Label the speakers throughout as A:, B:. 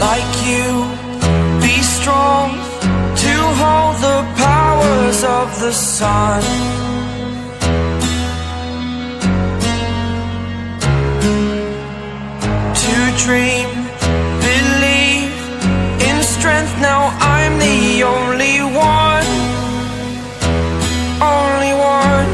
A: like you, be strong to hold the powers of the sun. To dream, believe in strength, now I'm the only one, only one.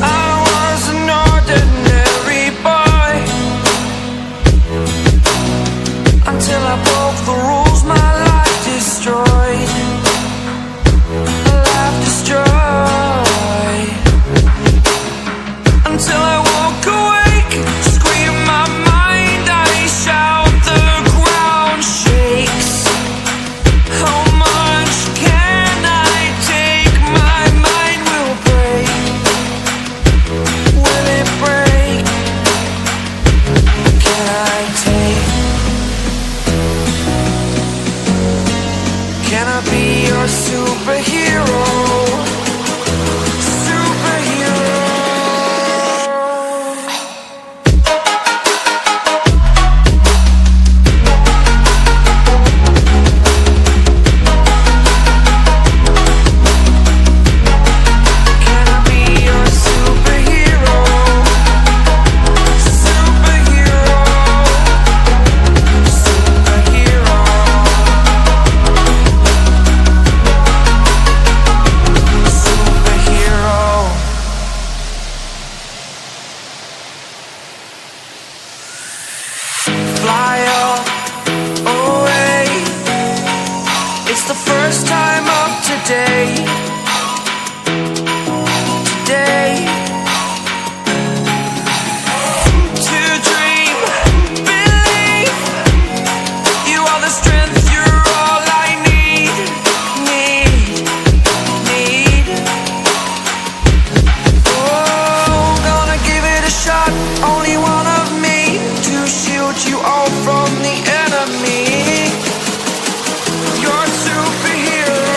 A: I was an ordinary boy until I broke the rules, my life destroyed, life destroyed. Until I walk awake, scream my mind, I shout, the ground shakes. How much can I take? My mind will break. Will it break? Can I take? Can I be your superhero? Fly away. It's the first time of today. Today. To dream, believe. You are the strength, you're all I need. Oh, gonna give it a shot. Only one of me to shield you all from the enemy. You're a superhero.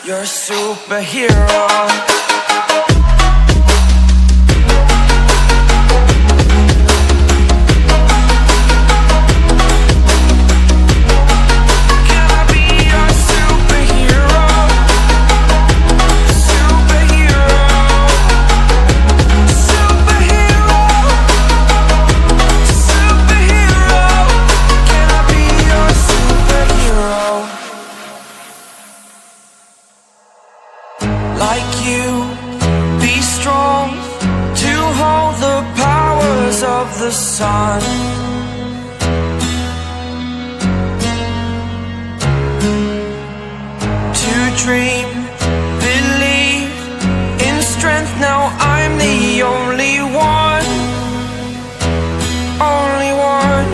A: You're a superhero. Like you, be strong to hold the powers of the sun. To dream, believe in strength, now I'm the only one, only one.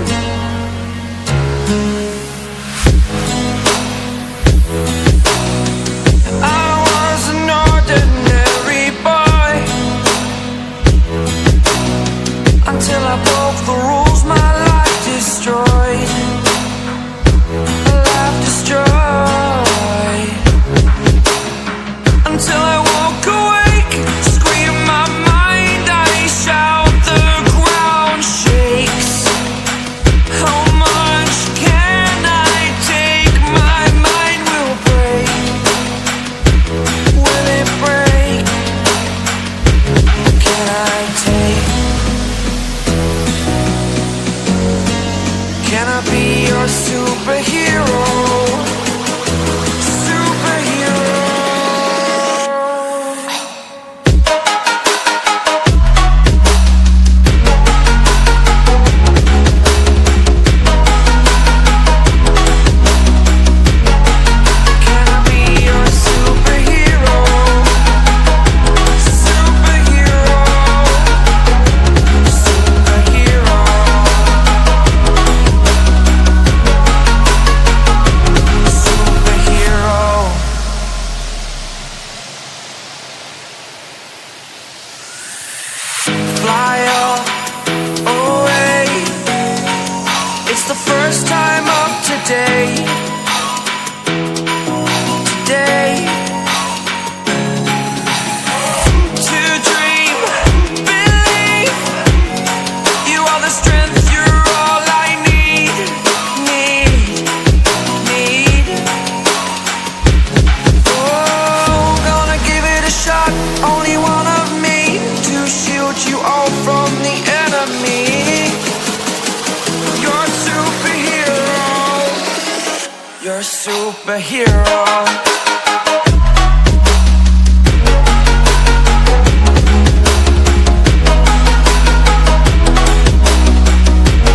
A: Until I broke the rules, my life destroyed, life destroyed. superhero.